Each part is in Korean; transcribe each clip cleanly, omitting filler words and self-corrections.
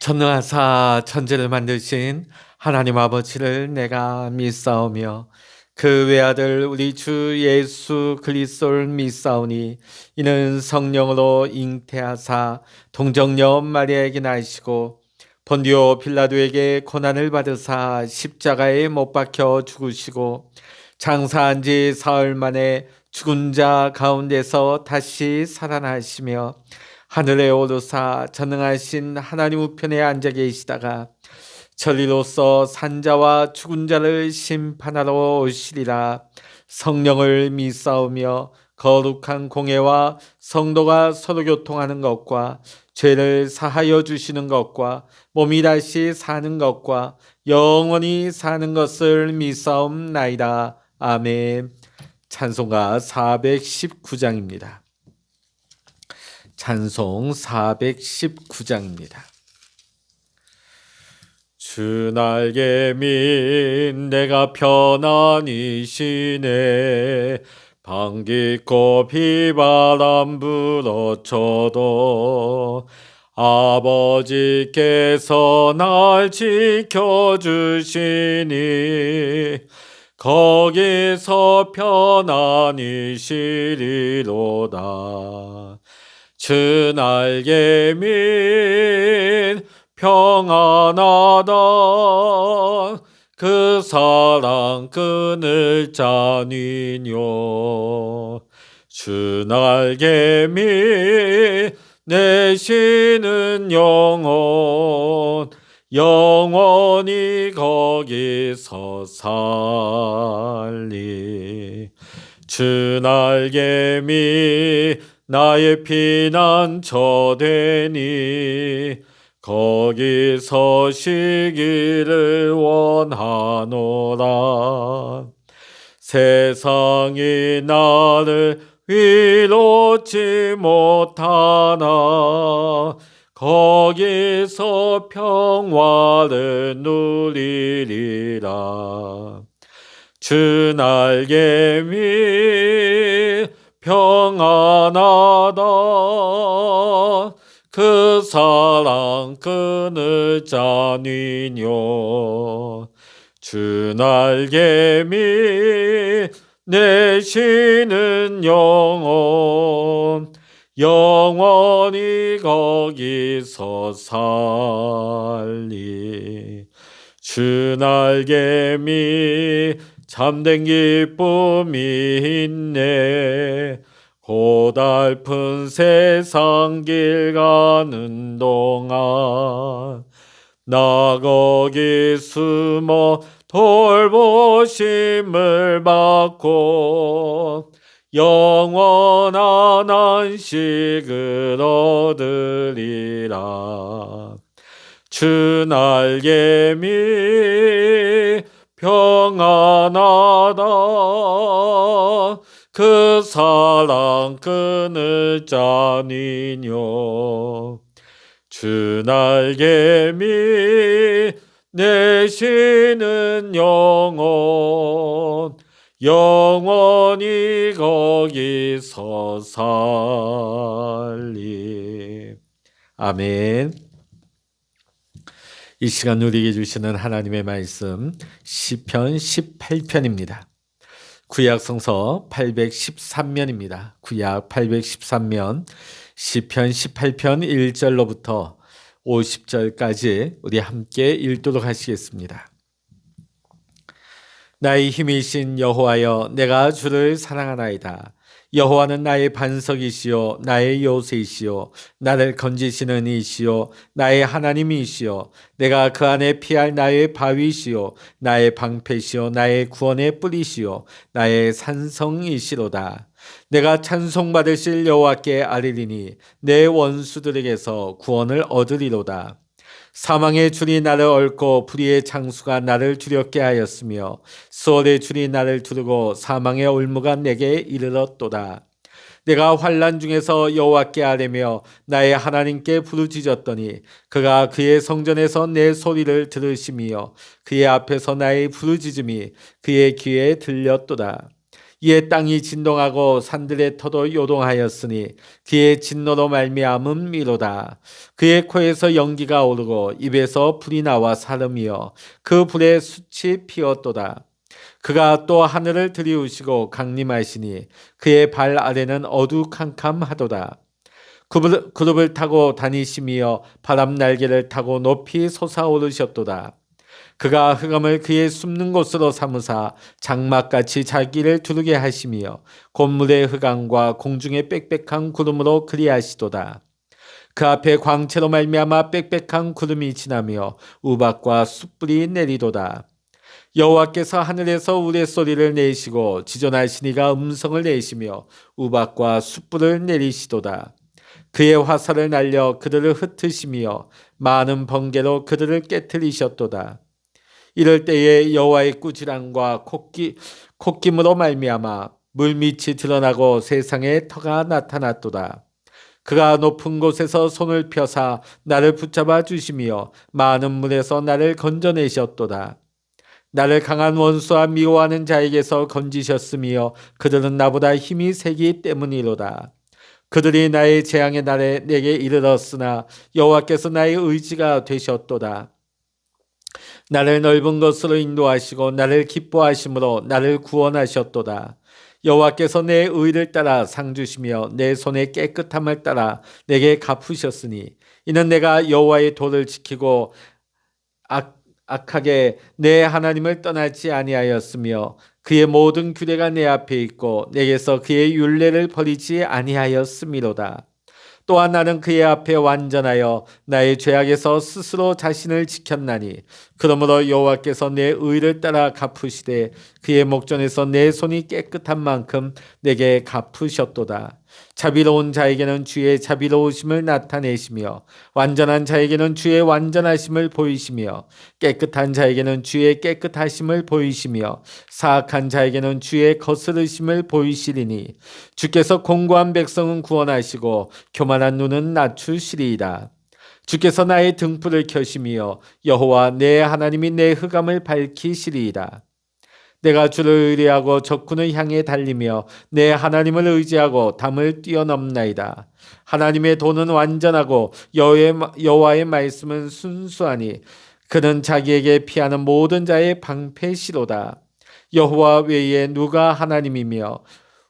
전능하사 천지를 만드신 하나님 아버지를 내가 믿사오며 그 외아들 우리 주 예수 그리스도를 믿사오니 이는 성령으로 잉태하사 동정녀 마리아에게 나시고 본디오 빌라도에게 고난을 받으사 십자가에 못 박혀 죽으시고 장사한 지 사흘 만에 죽은 자 가운데서 다시 살아나시며 하늘에 오르사 전능하신 하나님 우편에 앉아 계시다가 천리로서 산자와 죽은 자를 심판하러 오시리라. 성령을 믿사오며 거룩한 공회와 성도가 서로 교통하는 것과 죄를 사하여 주시는 것과 몸이 다시 사는 것과 영원히 사는 것을 믿사옵나이다. 아멘. 찬송가 419장입니다. 찬송 419장입니다. 주 날개 민 내가 편안히 쉬네. 방귀꽃 비바람 불어쳐도 아버지께서 날 지켜주시니 거기서 편안히 쉬리로다. 주 날개 민 평안하다. 그 사랑 끊을 자니뇨. 주 날개 민 내쉬는 영혼 영원히 거기서 살리. 주 날개 민 나의 피난처 되니 거기서 쉬기를 원하노라. 세상이 나를 위로치 못하나 거기서 평화를 누리리라. 주 날개 민 평안하다. 그 사랑 끊을 자니뇨. 주 날개 민 내쉬는 영혼 영원히 거기서 살리. 주 날개 민 참된 기쁨이 있네. 고달픈 세상 길 가는 동안 나 거기 숨어 돌보심을 받고 영원한 안식을 얻으리라. 주 날개 민 평안하다. 그 사랑 끊을 자니뇨. 주 날개 민 내쉬는 영혼 영원히 거기서 살리. 아멘. 이 시간 우리에게 주시는 하나님의 말씀 시편 18편입니다. 구약 성서 813면입니다. 구약 813면 시편 18편 1절로부터 50절까지 우리 함께 읽도록 하시겠습니다. 나의 힘이신 여호와여, 내가 주를 사랑하나이다. 여호와는 나의 반석이시요 나의 요새이시요 나를 건지시는 이시요 나의 하나님이시요 내가 그 안에 피할 나의 바위시요 나의 방패시요 나의 구원의 뿌리시요 나의 산성이시로다. 내가 찬송받으실 여호와께 아뢰리니 내 원수들에게서 구원을 얻으리로다. 사망의 줄이 나를 얽고 불의의 장수가 나를 두렵게 하였으며 수월의 줄이 나를 두르고 사망의 올무가 내게 이르렀도다. 내가 환난 중에서 여호와께 아뢰며 나의 하나님께 부르짖었더니 그가 그의 성전에서 내 소리를 들으시며 그의 앞에서 나의 부르짖음이 그의 귀에 들렸도다. 이에 땅이 진동하고 산들의 터도 요동하였으니 그의 진노로 말미암음이로다. 그의 코에서 연기가 오르고 입에서 불이 나와 사름이여 그 불에 숯이 피었도다. 그가 또 하늘을 들이우시고 강림하시니 그의 발 아래는 어두캄캄하도다. 그룹을 타고 다니시며 바람 날개를 타고 높이 솟아오르셨도다. 그가 흑암을 그의 숨는 곳으로 삼으사 장막같이 자기를 두르게 하시며 곤물의 흑암과 공중의 빽빽한 구름으로 그리하시도다. 그 앞에 광채로 말미암아 빽빽한 구름이 지나며 우박과 숯불이 내리도다. 여호와께서 하늘에서 우레소리를 내시고 지존하시니가 음성을 내시며 우박과 숯불을 내리시도다. 그의 화살을 날려 그들을 흩으시며 많은 번개로 그들을 깨뜨리셨도다. 이럴 때에 여호와의 꾸지람과 콧김으로 말미암아 물밑이 드러나고 세상에 터가 나타났도다. 그가 높은 곳에서 손을 펴사 나를 붙잡아 주시며 많은 물에서 나를 건져내셨도다. 나를 강한 원수와 미워하는 자에게서 건지셨으며 그들은 나보다 힘이 세기 때문이로다. 그들이 나의 재앙의 날에 내게 이르렀으나 여호와께서 나의 의지가 되셨도다. 나를 넓은 곳으로 인도하시고 나를 기뻐하심으로 나를 구원하셨도다. 여호와께서 내 의를 따라 상 주시며 내 손의 깨끗함을 따라 내게 갚으셨으니 이는 내가 여호와의 도를 지키고 악하게 내 하나님을 떠나지 아니하였으며 그의 모든 규례가 내 앞에 있고 내게서 그의 율례를 버리지 아니하였음이로다. 또한 나는 그의 앞에 완전하여 나의 죄악에서 스스로 자신을 지켰나니 그러므로 여호와께서 내 의를 따라 갚으시되 그의 목전에서 내 손이 깨끗한 만큼 내게 갚으셨도다. 자비로운 자에게는 주의 자비로우심을 나타내시며 완전한 자에게는 주의 완전하심을 보이시며 깨끗한 자에게는 주의 깨끗하심을 보이시며 사악한 자에게는 주의 거스르심을 보이시리니 주께서 공고한 백성은 구원하시고 교만한 눈은 낮추시리이다. 주께서 나의 등불을 켜시며 여호와 내 하나님이 내 흑암을 밝히시리이다. 내가 주를 의뢰하고 적군을 향해 달리며 내 하나님을 의지하고 담을 뛰어넘나이다. 하나님의 도는 완전하고 여호와의 말씀은 순수하니 그는 자기에게 피하는 모든 자의 방패시로다. 여호와 외에 누가 하나님이며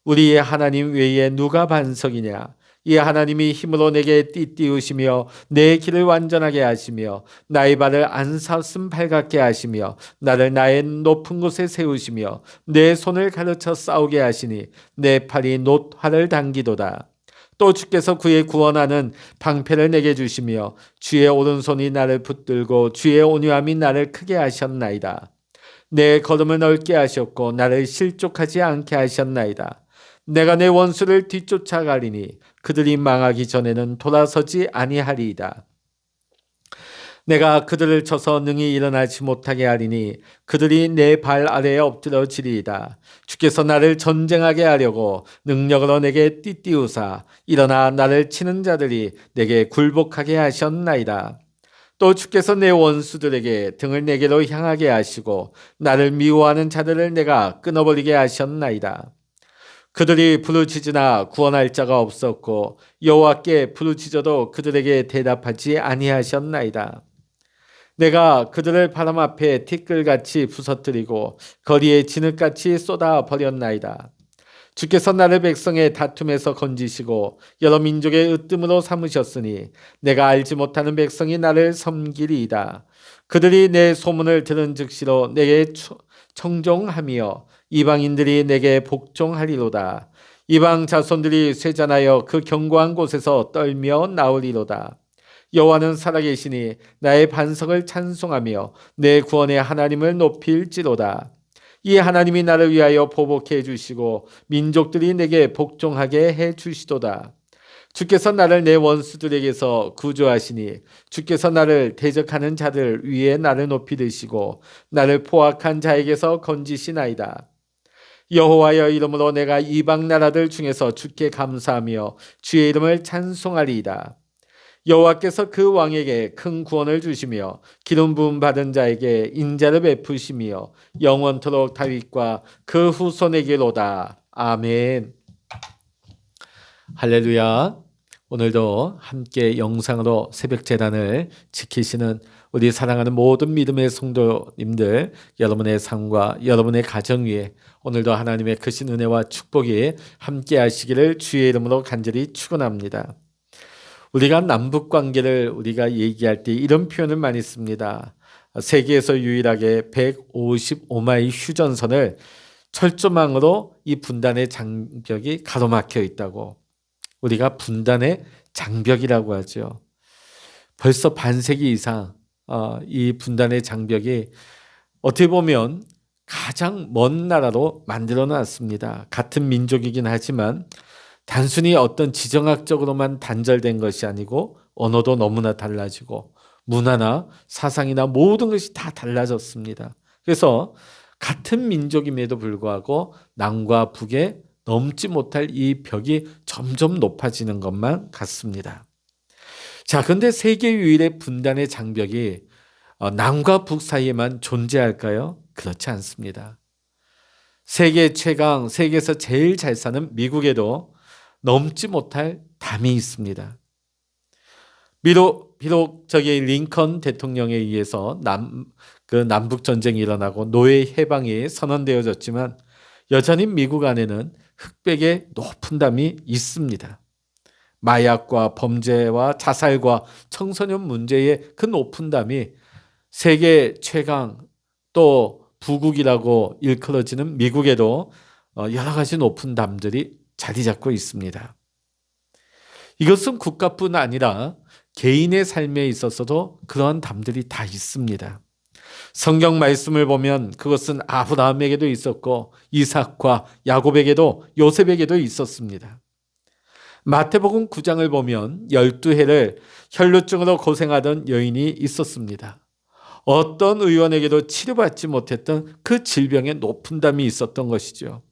우리의 하나님 외에 누가 반석이냐. 이 하나님이 힘으로 내게 띠띠우시며 내 길을 완전하게 하시며 나의 발을 안사슴 발같게 하시며 나를 나의 높은 곳에 세우시며 내 손을 가르쳐 싸우게 하시니 내 팔이 놋활을 당기도다. 또 주께서 그의 구원하는 방패를 내게 주시며 주의 오른손이 나를 붙들고 주의 온유함이 나를 크게 하셨나이다. 내 걸음을 넓게 하셨고 나를 실족하지 않게 하셨나이다. 내가 내 원수를 뒤쫓아가리니 그들이 망하기 전에는 돌아서지 아니하리이다. 내가 그들을 쳐서 능히 일어나지 못하게 하리니 그들이 내 발 아래에 엎드러지리이다. 주께서 나를 전쟁하게 하려고 능력으로 내게 띠띠우사 일어나 나를 치는 자들이 내게 굴복하게 하셨나이다. 또 주께서 내 원수들에게 등을 내게로 향하게 하시고 나를 미워하는 자들을 내가 끊어버리게 하셨나이다. 그들이 부르짖으나 구원할 자가 없었고 여호와께 부르짖어도 그들에게 대답하지 아니하셨나이다. 내가 그들을 바람 앞에 티끌같이 부서뜨리고 거리에 진흙같이 쏟아 버렸나이다. 주께서 나를 백성의 다툼에서 건지시고 여러 민족의 으뜸으로 삼으셨으니 내가 알지 못하는 백성이 나를 섬기리이다. 그들이 내 소문을 들은 즉시로 내게 청종하며 이방인들이 내게 복종하리로다. 이방 자손들이 쇠잔하여 그 견고한 곳에서 떨며 나오리로다. 여호와는 살아계시니 나의 반석을 찬송하며 내 구원의 하나님을 높일지로다. 이 하나님이 나를 위하여 보복해 주시고 민족들이 내게 복종하게 해 주시도다. 주께서 나를 내 원수들에게서 구조하시니 주께서 나를 대적하는 자들 위에 나를 높이 드시고 나를 포악한 자에게서 건지시나이다. 여호와여 이름으로 내가 이방 나라들 중에서 주께 감사하며 주의 이름을 찬송하리이다. 여호와께서 그 왕에게 큰 구원을 주시며 기름 부음 받은 자에게 인자를 베푸시며 영원토록 다윗과 그 후손에게로다. 아멘. 할렐루야. 오늘도 함께 영상으로 새벽 제단을 지키시는 우리 사랑하는 모든 믿음의 성도님들, 여러분의 삶과 여러분의 가정 위에 오늘도 하나님의 크신 은혜와 축복이 함께 하시기를 주의 이름으로 간절히 축원합니다. 우리가 남북 관계를 우리가 얘기할 때 이런 표현을 많이 씁니다. 세계에서 유일하게 155마일 휴전선을 철조망으로 이 분단의 장벽이 가로막혀 있다고. 우리가 분단의 장벽이라고 하죠. 벌써 반세기 이상 이 분단의 장벽이 어떻게 보면 가장 먼 나라로 만들어 놨습니다. 같은 민족이긴 하지만 단순히 어떤 지정학적으로만 단절된 것이 아니고 언어도 너무나 달라지고 문화나 사상이나 모든 것이 다 달라졌습니다. 그래서 같은 민족임에도 불구하고 남과 북에 넘지 못할 이 벽이 점점 높아지는 것만 같습니다. 자, 그런데 세계 유일의 분단의 장벽이 남과 북 사이에만 존재할까요? 그렇지 않습니다. 세계 최강, 세계에서 제일 잘 사는 미국에도 넘지 못할 담이 있습니다. 비록 저기 링컨 대통령에 의해서 남북 전쟁이 일어나고 노예 해방이 선언되어졌지만 여전히 미국 안에는 흑백의 높은 담이 있습니다. 마약과 범죄와 자살과 청소년 문제의 그 높은 담이 세계 최강 또 부국이라고 일컬어지는 미국에도 여러 가지 높은 담들이 자리 잡고 있습니다. 이것은 국가뿐 아니라 개인의 삶에 있어서도 그러한 담들이 다 있습니다. 성경 말씀을 보면 그것은 아브라함에게도 있었고 이삭과 야곱에게도 요셉에게도 있었습니다. 마태복음 9장을 보면 12해를 혈루증으로 고생하던 여인이 있었습니다. 어떤 의원에게도 치료받지 못했던 그 질병의 높은 담이 있었던 것이죠.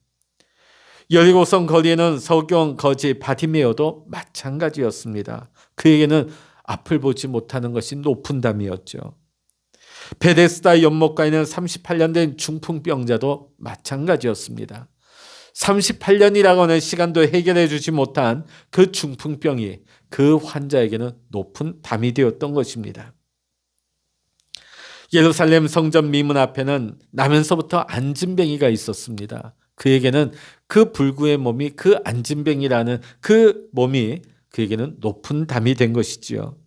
여리고성 거리에는 서경 거지 바디메어도 마찬가지였습니다. 그에게는 앞을 보지 못하는 것이 높은 담이었죠. 베데스다 연못가에는 38년 된 중풍병자도 마찬가지였습니다. 38년이라고 하는 시간도 해결해 주지 못한 그 중풍병이 그 환자에게는 높은 담이 되었던 것입니다. 예루살렘 성전 미문 앞에는 나면서부터 안진뱅이가 있었습니다. 그에게는 그 불구의 몸이 그 안진뱅이라는 그 몸이 그에게는 높은 담이 된 것이지요.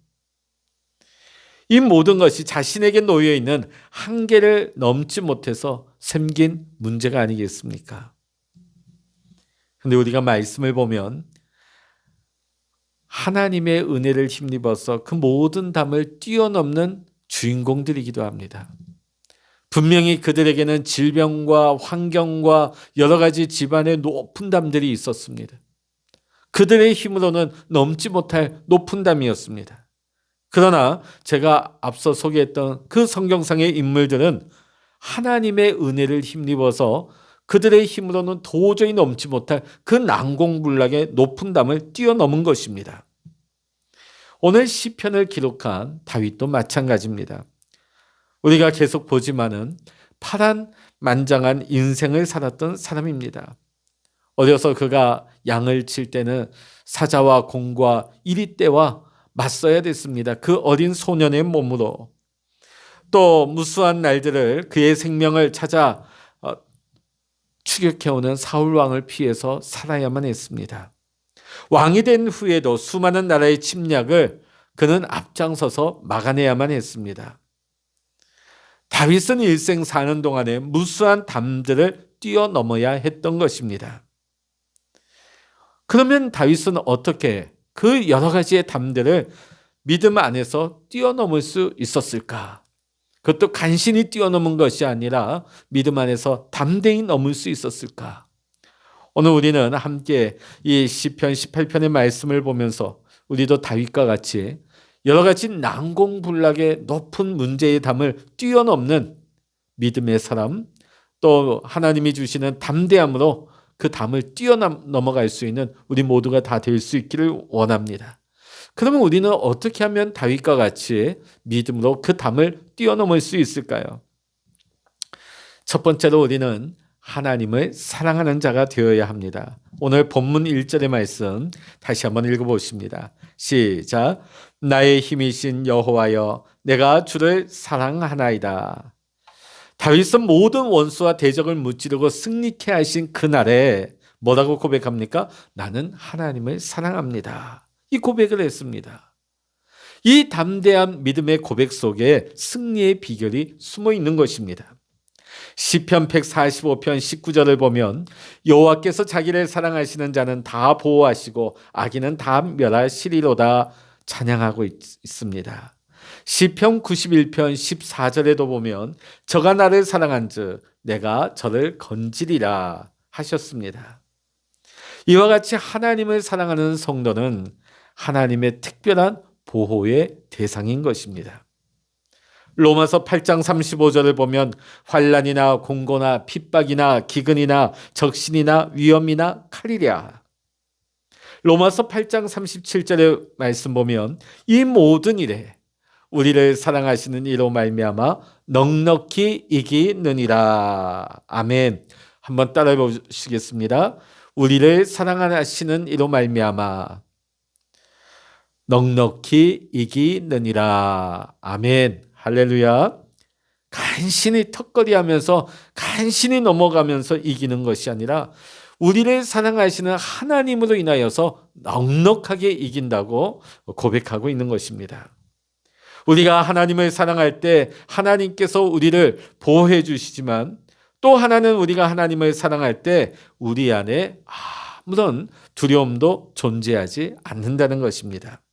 이 모든 것이 자신에게 놓여 있는 한계를 넘지 못해서 생긴 문제가 아니겠습니까? 그런데 우리가 말씀을 보면 하나님의 은혜를 힘입어서 그 모든 담을 뛰어넘는 주인공들이기도 합니다. 분명히 그들에게는 질병과 환경과 여러 가지 집안의 높은 담들이 있었습니다. 그들의 힘으로는 넘지 못할 높은 담이었습니다. 그러나 제가 앞서 소개했던 그 성경상의 인물들은 하나님의 은혜를 힘입어서 그들의 힘으로는 도저히 넘지 못할 그 난공불락의 높은 담을 뛰어넘은 것입니다. 오늘 시편을 기록한 다윗도 마찬가지입니다. 우리가 계속 보지만은 파란만장한 인생을 살았던 사람입니다. 어려서 그가 양을 칠 때는 사자와 공과 이리떼와 맞서야 됐습니다. 그 어린 소년의 몸으로. 또 무수한 날들을 그의 생명을 찾아 추격해오는 사울 왕을 피해서 살아야만 했습니다. 왕이 된 후에도 수많은 나라의 침략을 그는 앞장서서 막아내야만 했습니다. 다윗은 일생 사는 동안에 무수한 담들을 뛰어넘어야 했던 것입니다. 그러면 다윗은 어떻게 그 여러 가지의 담들을 믿음 안에서 뛰어넘을 수 있었을까? 그것도 간신히 뛰어넘은 것이 아니라 믿음 안에서 담대히 넘을 수 있었을까? 오늘 우리는 함께 이 시편 18편의 말씀을 보면서 우리도 다윗과 같이 여러 가지 난공불락의 높은 문제의 담을 뛰어넘는 믿음의 사람, 또 하나님이 주시는 담대함으로 그 담을 뛰어넘어갈 수 있는 우리 모두가 다 될 수 있기를 원합니다. 그러면 우리는 어떻게 하면 다윗과 같이 믿음으로 그 담을 뛰어넘을 수 있을까요? 첫 번째로 우리는 하나님을 사랑하는 자가 되어야 합니다. 오늘 본문 1절의 말씀 다시 한번 읽어보십니다. 시작. 나의 힘이신 여호와여, 내가 주를 사랑하나이다. 다윗은 모든 원수와 대적을 무찌르고 승리케 하신 그날에 뭐라고 고백합니까? 나는 하나님을 사랑합니다. 이 고백을 했습니다. 이 담대한 믿음의 고백 속에 승리의 비결이 숨어 있는 것입니다. 시편 145편 19절을 보면 여호와께서 자기를 사랑하시는 자는 다 보호하시고 악인은 다 멸하시리로다 찬양하고 있습니다. 시편 91편 14절에도 보면 저가 나를 사랑한즉 내가 저를 건지리라 하셨습니다. 이와 같이 하나님을 사랑하는 성도는 하나님의 특별한 보호의 대상인 것입니다. 로마서 8장 35절을 보면 환난이나 공고나 핍박이나 기근이나 적신이나 위험이나 칼이랴. 로마서 8장 37절의 말씀 보면 이 모든 일에 우리를 사랑하시는 이로 말미암아 넉넉히 이기느니라. 아멘. 한번 따라해 보시겠습니다. 우리를 사랑하시는 이로 말미암아 넉넉히 이기느니라. 아멘. 할렐루야. 간신히 턱걸이하면서 간신히 넘어가면서 이기는 것이 아니라 우리를 사랑하시는 하나님으로 인하여서 넉넉하게 이긴다고 고백하고 있는 것입니다. 우리가 하나님을 사랑할 때 하나님께서 우리를 보호해 주시지만 또 하나는 우리가 하나님을 사랑할 때 우리 안에 아무런 두려움도 존재하지 않는다는 것입니다.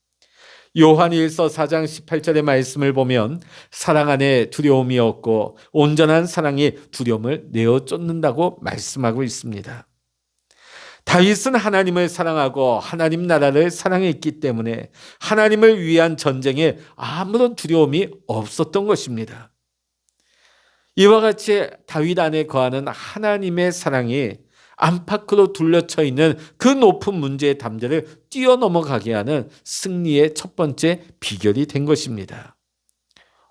요한일서 4장 18절의 말씀을 보면 사랑 안에 두려움이 없고 온전한 사랑이 두려움을 내어 쫓는다고 말씀하고 있습니다. 다윗은 하나님을 사랑하고 하나님 나라를 사랑했기 때문에 하나님을 위한 전쟁에 아무런 두려움이 없었던 것입니다. 이와 같이 다윗 안에 거하는 하나님의 사랑이 안팎으로 둘러쳐 있는 그 높은 문제의 담대를 뛰어넘어가게 하는 승리의 첫 번째 비결이 된 것입니다.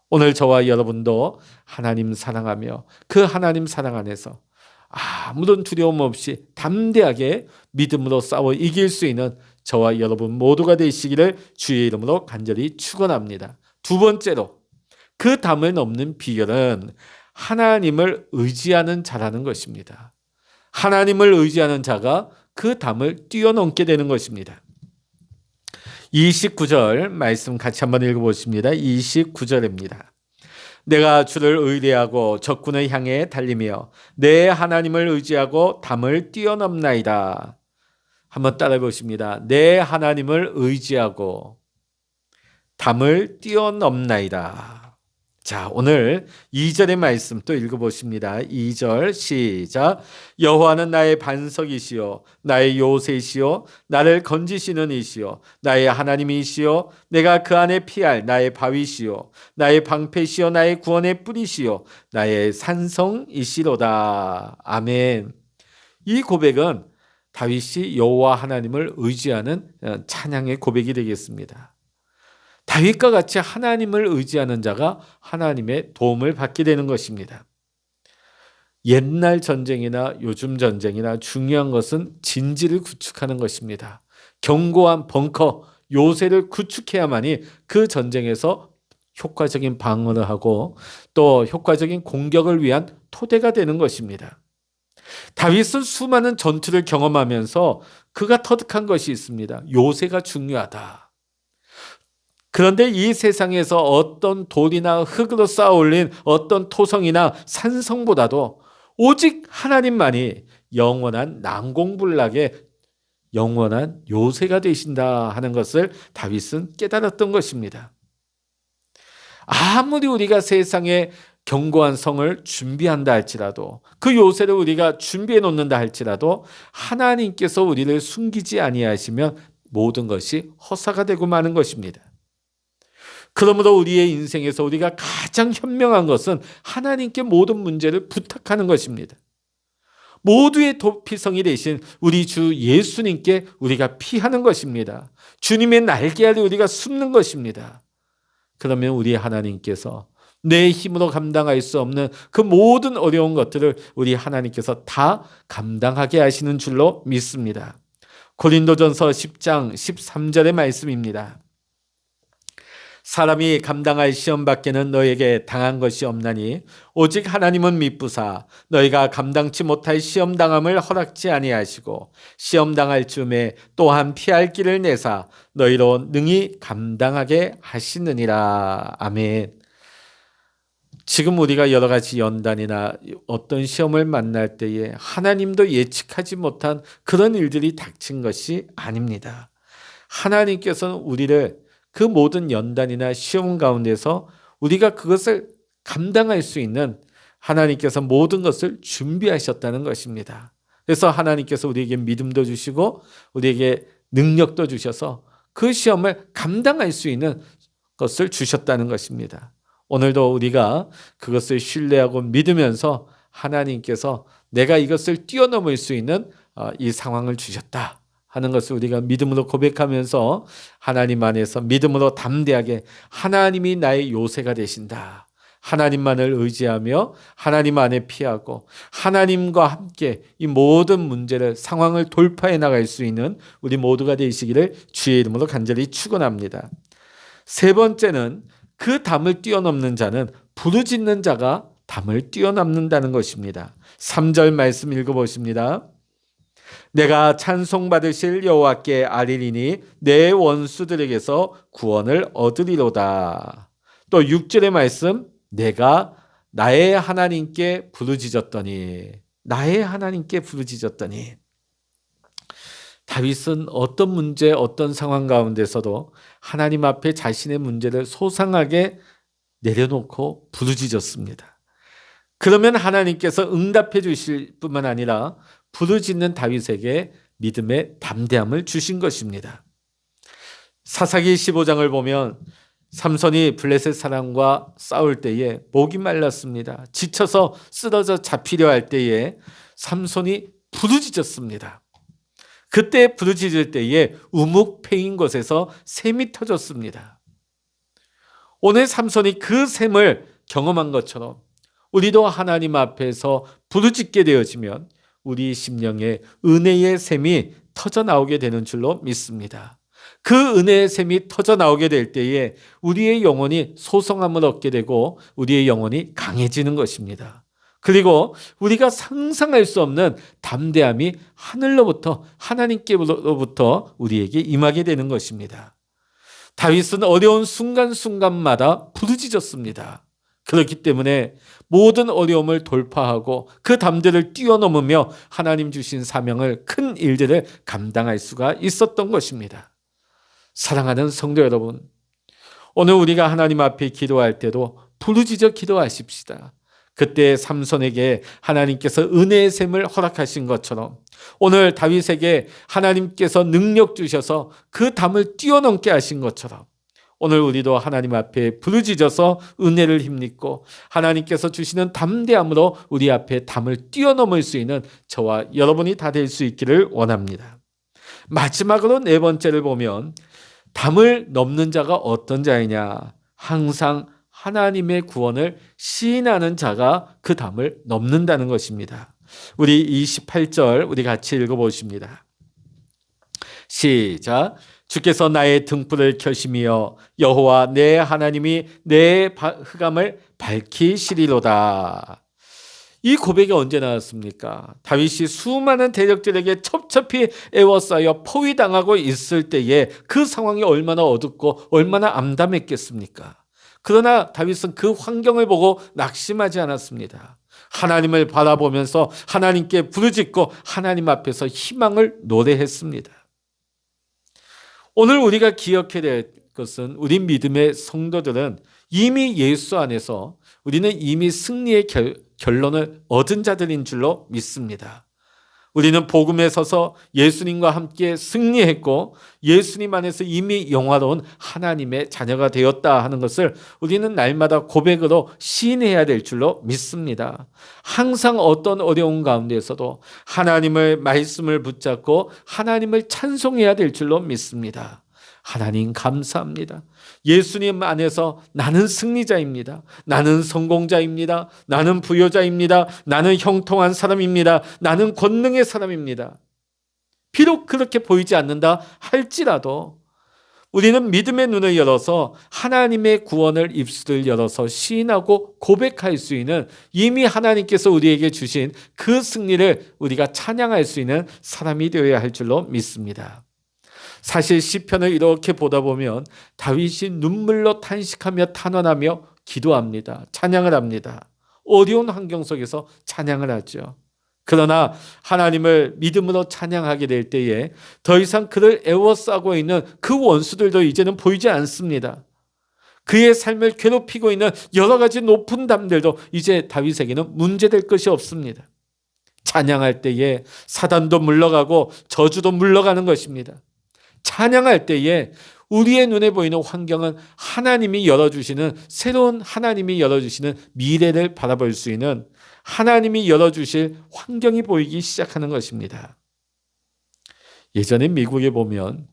오늘 저와 여러분도 하나님 사랑하며 그 하나님 사랑 안에서 아무런 두려움 없이 담대하게 믿음으로 싸워 이길 수 있는 저와 여러분 모두가 되시기를 주의 이름으로 간절히 축원합니다. 두 번째로 그 담을 넘는 비결은 하나님을 의지하는 자라는 것입니다. 하나님을 의지하는 자가 그 담을 뛰어넘게 되는 것입니다. 29절 말씀 같이 한번 읽어보십니다. 29절입니다. 내가 주를 의뢰하고 적군을 향해 달리며 내 하나님을 의지하고 담을 뛰어넘나이다. 한번 따라해 보십니다. 내 하나님을 의지하고 담을 뛰어넘나이다. 자, 오늘 2절의 말씀 또 읽어보십니다. 2절 시작. 여호와는 나의 반석이시요 나의 요새시요 나를 건지시는 이시요 나의 하나님이시요 내가 그 안에 피할 나의 바위시요 나의 방패시요 나의 구원의 뿌리시요 나의 산성이시로다. 아멘. 이 고백은 다윗이 여호와 하나님을 의지하는 찬양의 고백이 되겠습니다. 다윗과 같이 하나님을 의지하는 자가 하나님의 도움을 받게 되는 것입니다. 옛날 전쟁이나 요즘 전쟁이나 중요한 것은 진지를 구축하는 것입니다. 견고한 벙커, 요새를 구축해야만이 그 전쟁에서 효과적인 방어를 하고 또 효과적인 공격을 위한 토대가 되는 것입니다. 다윗은 수많은 전투를 경험하면서 그가 터득한 것이 있습니다. 요새가 중요하다. 그런데 이 세상에서 어떤 돌이나 흙으로 쌓아 올린 어떤 토성이나 산성보다도 오직 하나님만이 영원한 난공불락의 영원한 요새가 되신다 하는 것을 다윗은 깨달았던 것입니다. 아무리 우리가 세상에 견고한 성을 준비한다 할지라도 그 요새를 우리가 준비해 놓는다 할지라도 하나님께서 우리를 숨기지 아니하시면 모든 것이 허사가 되고 마는 것입니다. 그러므로 우리의 인생에서 우리가 가장 현명한 것은 하나님께 모든 문제를 부탁하는 것입니다. 모두의 도피성이 되신 우리 주 예수님께 우리가 피하는 것입니다. 주님의 날개 아래 우리가 숨는 것입니다. 그러면 우리 하나님께서 내 힘으로 감당할 수 없는 그 모든 어려운 것들을 우리 하나님께서 다 감당하게 하시는 줄로 믿습니다. 고린도전서 10장 13절의 말씀입니다. 사람이 감당할 시험 밖에는 너에게 당한 것이 없나니 오직 하나님은 미쁘사 너희가 감당치 못할 시험 당함을 허락지 아니하시고 시험 당할 즈음에 또한 피할 길을 내사 너희로 능히 감당하게 하시느니라. 아멘. 지금 우리가 여러 가지 연단이나 어떤 시험을 만날 때에 하나님도 예측하지 못한 그런 일들이 닥친 것이 아닙니다. 하나님께서는 우리를 그 모든 연단이나 시험 가운데서 우리가 그것을 감당할 수 있는 하나님께서 모든 것을 준비하셨다는 것입니다. 그래서 하나님께서 우리에게 믿음도 주시고 우리에게 능력도 주셔서 그 시험을 감당할 수 있는 것을 주셨다는 것입니다. 오늘도 우리가 그것을 신뢰하고 믿으면서 하나님께서 내가 이것을 뛰어넘을 수 있는 이 상황을 주셨다 하는 것을 우리가 믿음으로 고백하면서 하나님 안에서 믿음으로 담대하게 하나님이 나의 요새가 되신다. 하나님만을 의지하며 하나님 안에 피하고 하나님과 함께 이 모든 문제를 상황을 돌파해 나갈 수 있는 우리 모두가 되시기를 주의 이름으로 간절히 축원합니다. 세 번째는 그 담을 뛰어넘는 자는 부르짖는 자가 담을 뛰어넘는다는 것입니다. 3절 말씀 읽어보십니다. 내가 찬송받으실 여호와께 아뢰리니 내 원수들에게서 구원을 얻으리로다. 또 6절의 말씀 내가 나의 하나님께 부르짖었더니 나의 하나님께 부르짖었더니 다윗은 어떤 문제 어떤 상황 가운데서도 하나님 앞에 자신의 문제를 소상하게 내려놓고 부르짖었습니다. 그러면 하나님께서 응답해 주실 뿐만 아니라 부르짖는 다윗에게 믿음의 담대함을 주신 것입니다. 사사기 15장을 보면 삼손이 블레셋 사람과 싸울 때에 목이 말랐습니다. 지쳐서 쓰러져 잡히려 할 때에 삼손이 부르짖었습니다. 그때 부르짖을 때에 우묵 패인 곳에서 샘이 터졌습니다. 오늘 삼손이 그 샘을 경험한 것처럼 우리도 하나님 앞에서 부르짖게 되어지면 우리 심령에 은혜의 샘이 터져 나오게 되는 줄로 믿습니다. 그 은혜의 샘이 터져 나오게 될 때에 우리의 영혼이 소성함을 얻게 되고 우리의 영혼이 강해지는 것입니다. 그리고 우리가 상상할 수 없는 담대함이 하늘로부터 하나님께로부터 우리에게 임하게 되는 것입니다. 다윗은 어려운 순간순간마다 부르짖었습니다. 그렇기 때문에 모든 어려움을 돌파하고 그 담대를 뛰어넘으며 하나님 주신 사명을 큰 일들을 감당할 수가 있었던 것입니다. 사랑하는 성도 여러분, 오늘 우리가 하나님 앞에 기도할 때도 부르짖어 기도하십시다. 그때 삼손에게 하나님께서 은혜의 샘을 허락하신 것처럼 오늘 다윗에게 하나님께서 능력 주셔서 그 담을 뛰어넘게 하신 것처럼 오늘 우리도 하나님 앞에 부르짖어서 은혜를 힘입고 하나님께서 주시는 담대함으로 우리 앞에 담을 뛰어넘을 수 있는 저와 여러분이 다 될 수 있기를 원합니다. 마지막으로 네 번째를 보면 담을 넘는 자가 어떤 자이냐? 항상 하나님의 구원을 시인하는 자가 그 담을 넘는다는 것입니다. 우리 28절 우리 같이 읽어보십니다. 시작. 주께서 나의 등불을 켜시며 여호와 내 하나님이 내 흑암을 밝히시리로다. 이 고백이 언제 나왔습니까? 다윗이 수많은 대적들에게 첩첩히 에워싸여 포위당하고 있을 때에 그 상황이 얼마나 어둡고 얼마나 암담했겠습니까? 그러나 다윗은 그 환경을 보고 낙심하지 않았습니다. 하나님을 바라보면서 하나님께 부르짖고 하나님 앞에서 희망을 노래했습니다. 오늘 우리가 기억해야 될 것은 우리 믿음의 성도들은 이미 예수 안에서 우리는 이미 승리의 결론을 얻은 자들인 줄로 믿습니다. 우리는 복음에 서서 예수님과 함께 승리했고 예수님 안에서 이미 영화로운 하나님의 자녀가 되었다 하는 것을 우리는 날마다 고백으로 시인해야 될 줄로 믿습니다. 항상 어떤 어려운 가운데서도 하나님을 말씀을 붙잡고 하나님을 찬송해야 될 줄로 믿습니다. 하나님 감사합니다. 예수님 안에서 나는 승리자입니다. 나는 성공자입니다. 나는 부여자입니다. 나는 형통한 사람입니다. 나는 권능의 사람입니다. 비록 그렇게 보이지 않는다 할지라도 우리는 믿음의 눈을 열어서 하나님의 구원을 입술을 열어서 시인하고 고백할 수 있는, 이미 하나님께서 우리에게 주신 그 승리를 우리가 찬양할 수 있는 사람이 되어야 할 줄로 믿습니다. 사실 시편을 이렇게 보다 보면 다윗이 눈물로 탄식하며 탄원하며 기도합니다. 찬양을 합니다. 어려운 환경 속에서 찬양을 하죠. 그러나 하나님을 믿음으로 찬양하게 될 때에 더 이상 그를 애워싸고 있는 그 원수들도 이제는 보이지 않습니다. 그의 삶을 괴롭히고 있는 여러 가지 높은 담들도 이제 다윗에게는 문제될 것이 없습니다. 찬양할 때에 사단도 물러가고 저주도 물러가는 것입니다. 찬양할 때에 우리의 눈에 보이는 환경은 하나님이 열어주시는, 새로운 하나님이 열어주시는 미래를 바라볼 수 있는, 하나님이 열어주실 환경이 보이기 시작하는 것입니다. 예전에 미국에 보면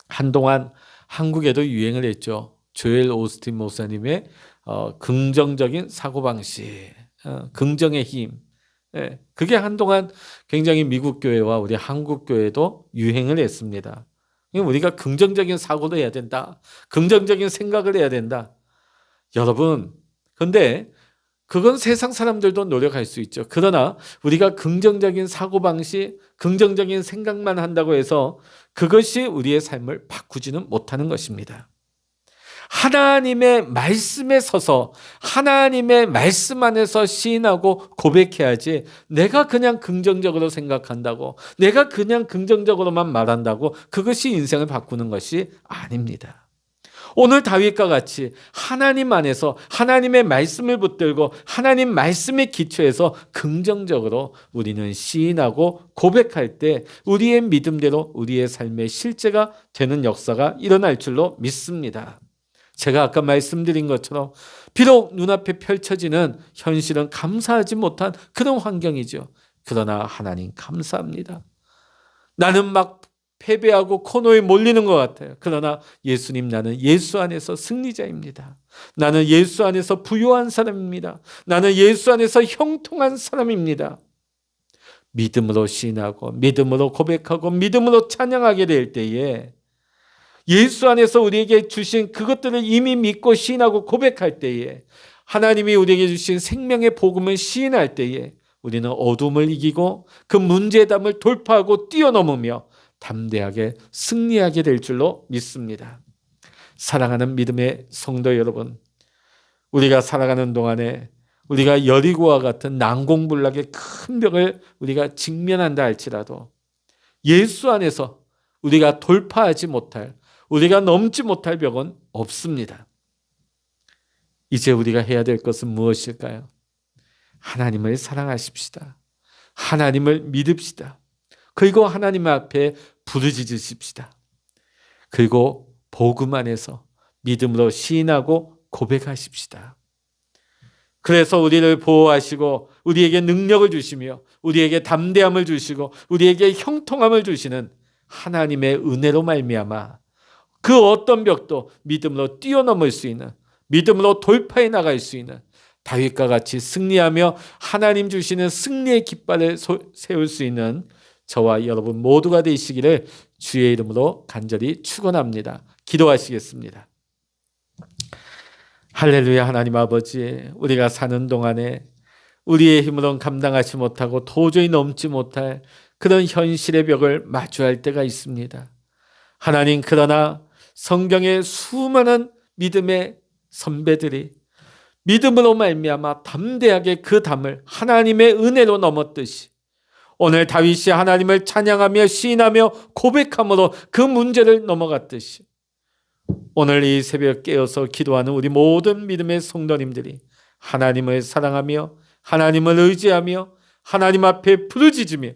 한동안 한국에도 유행을 했죠. 조엘 오스틴 목사님의 긍정적인 사고방식, 긍정의 힘. 그게 한동안 굉장히 미국 교회와 우리 한국 교회도 유행을 했습니다. 우리가 긍정적인 사고도 해야 된다. 긍정적인 생각을 해야 된다. 여러분, 근데 그건 세상 사람들도 노력할 수 있죠. 그러나 우리가 긍정적인 사고방식, 긍정적인 생각만 한다고 해서 그것이 우리의 삶을 바꾸지는 못하는 것입니다. 하나님의 말씀에 서서 하나님의 말씀 안에서 시인하고 고백해야지, 내가 그냥 긍정적으로 생각한다고, 내가 그냥 긍정적으로만 말한다고 그것이 인생을 바꾸는 것이 아닙니다. 오늘 다윗과 같이 하나님 안에서 하나님의 말씀을 붙들고 하나님 말씀의 기초에서 긍정적으로 우리는 시인하고 고백할 때 우리의 믿음대로 우리의 삶의 실제가 되는 역사가 일어날 줄로 믿습니다. 제가 아까 말씀드린 것처럼 비록 눈앞에 펼쳐지는 현실은 감사하지 못한 그런 환경이죠. 그러나 하나님 감사합니다. 나는 막 패배하고 코너에 몰리는 것 같아요. 그러나 예수님, 나는 예수 안에서 승리자입니다. 나는 예수 안에서 부요한 사람입니다. 나는 예수 안에서 형통한 사람입니다. 믿음으로 시인하고 믿음으로 고백하고 믿음으로 찬양하게 될 때에, 예수 안에서 우리에게 주신 그것들을 이미 믿고 시인하고 고백할 때에, 하나님이 우리에게 주신 생명의 복음을 시인할 때에 우리는 어둠을 이기고 그 문제담을 돌파하고 뛰어넘으며 담대하게 승리하게 될 줄로 믿습니다. 사랑하는 믿음의 성도 여러분, 우리가 살아가는 동안에 우리가 여리고와 같은 난공불락의 큰 벽을 우리가 직면한다 할지라도 예수 안에서 우리가 돌파하지 못할, 우리가 넘지 못할 벽은 없습니다. 이제 우리가 해야 될 것은 무엇일까요? 하나님을 사랑하십시다. 하나님을 믿읍시다. 그리고 하나님 앞에 부르짖으십시다. 그리고 복음 안에서 믿음으로 시인하고 고백하십시다. 그래서 우리를 보호하시고 우리에게 능력을 주시며 우리에게 담대함을 주시고 우리에게 형통함을 주시는 하나님의 은혜로 말미암아 그 어떤 벽도 믿음으로 뛰어넘을 수 있는, 믿음으로 돌파해 나갈 수 있는 다윗과 같이 승리하며 하나님 주시는 승리의 깃발을 세울 수 있는 저와 여러분 모두가 되시기를 주의 이름으로 간절히 축원합니다. 기도하시겠습니다. 할렐루야. 하나님 아버지, 우리가 사는 동안에 우리의 힘으로는 감당하지 못하고 도저히 넘지 못할 그런 현실의 벽을 마주할 때가 있습니다. 하나님, 그러나 성경의 수많은 믿음의 선배들이 믿음으로 말미암아 담대하게 그 담을 하나님의 은혜로 넘었듯이 오늘 다윗이 하나님을 찬양하며 시인하며 고백함으로 그 문제를 넘어갔듯이 오늘 이 새벽 깨어서 기도하는 우리 모든 믿음의 성도님들이 하나님을 사랑하며 하나님을 의지하며 하나님 앞에 부르짖으며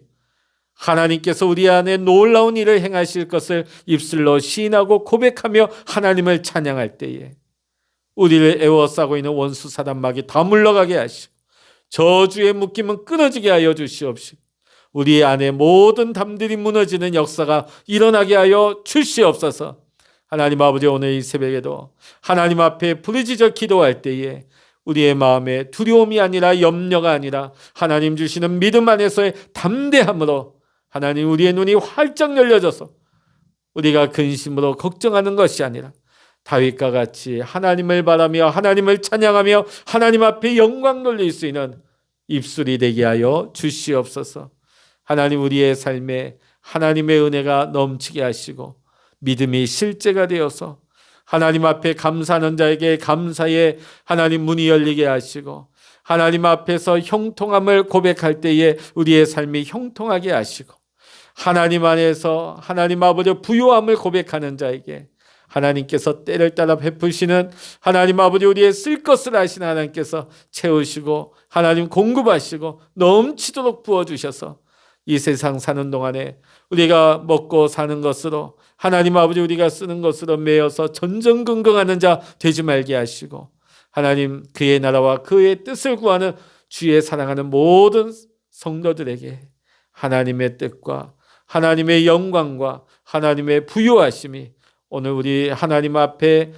하나님께서 우리 안에 놀라운 일을 행하실 것을 입술로 시인하고 고백하며 하나님을 찬양할 때에 우리를 애워싸고 있는 원수 사단막이 다 물러가게 하시고 저주의 묶임은 끊어지게 하여 주시옵시고 우리 안에 모든 담들이 무너지는 역사가 일어나게 하여 주시옵소서. 하나님 아버지, 오늘 이 새벽에도 하나님 앞에 부르짖어 기도할 때에 우리의 마음에 두려움이 아니라 염려가 아니라 하나님 주시는 믿음 안에서의 담대함으로 하나님 우리의 눈이 활짝 열려져서 우리가 근심으로 걱정하는 것이 아니라 다윗과 같이 하나님을 바라며 하나님을 찬양하며 하나님 앞에 영광 돌릴 수 있는 입술이 되게 하여 주시옵소서. 하나님, 우리의 삶에 하나님의 은혜가 넘치게 하시고 믿음이 실제가 되어서 하나님 앞에 감사하는 자에게 감사의 하나님 문이 열리게 하시고 하나님 앞에서 형통함을 고백할 때에 우리의 삶이 형통하게 하시고 하나님 안에서 하나님 아버지 부요함을 고백하는 자에게 하나님께서 때를 따라 베푸시는 하나님 아버지 우리의 쓸 것을 아시는 하나님께서 채우시고 하나님 공급하시고 넘치도록 부어주셔서 이 세상 사는 동안에 우리가 먹고 사는 것으로 하나님 아버지 우리가 쓰는 것으로 매여서 전전긍긍하는 자 되지 말게 하시고 하나님 그의 나라와 그의 뜻을 구하는 주의 사랑하는 모든 성도들에게 하나님의 뜻과 하나님의 영광과 하나님의 부요하심이 오늘 우리 하나님 앞에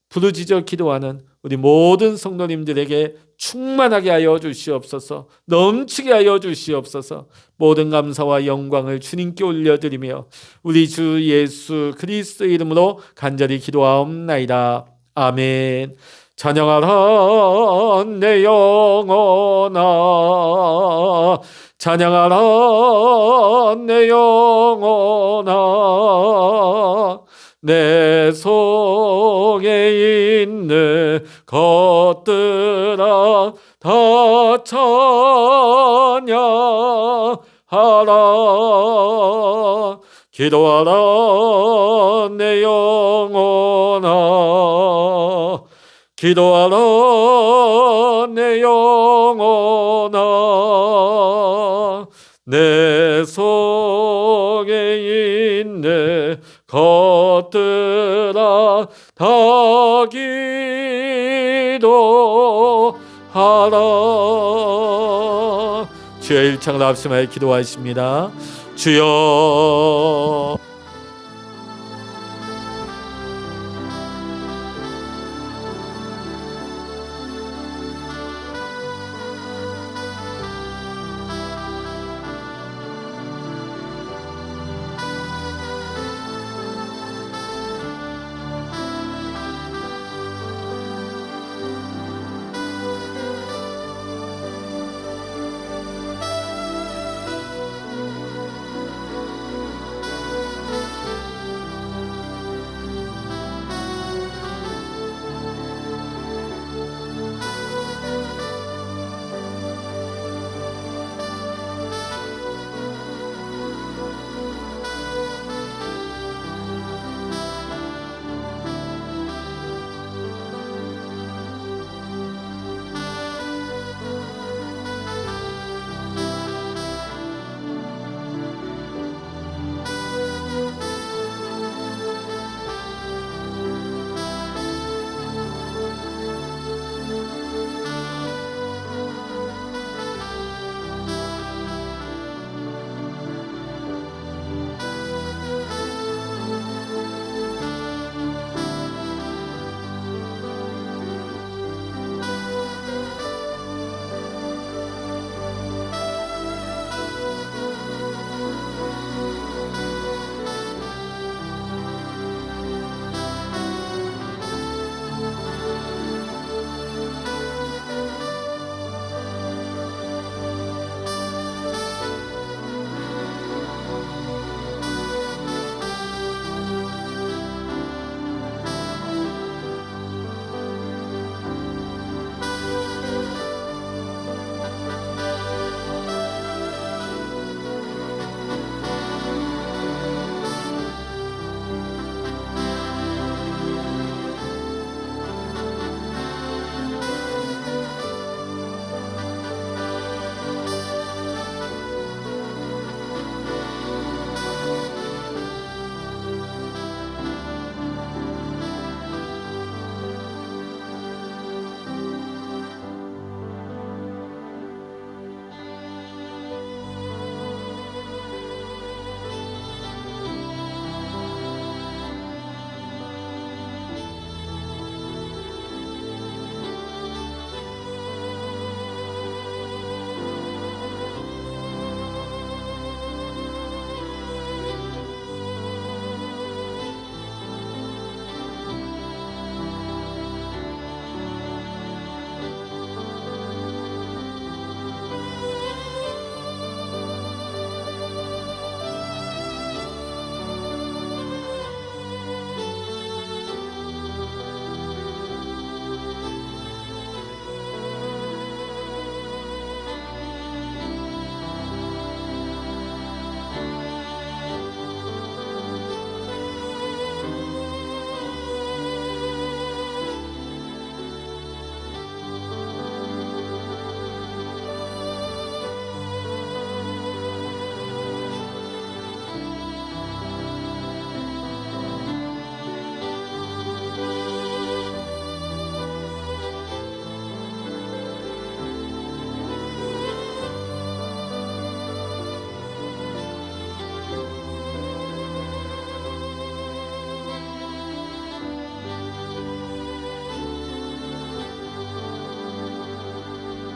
부르짖어 기도하는 우리 모든 성도님들에게 충만하게 하여 주시옵소서. 넘치게 하여 주시옵소서. 모든 감사와 영광을 주님께 올려드리며 우리 주 예수 그리스도의 이름으로 간절히 기도하옵나이다. 아멘. 찬양하라 내 영혼아, 찬양하라 내 영혼아, 내 속에 있는 것들아 다 찬양하라. 기도하라 내 영혼아, 기도하라 내 영혼아, 내 속에 있는 것들아 다 기도하라. 주여, 일창을 합심하여 기도하십니다. 주여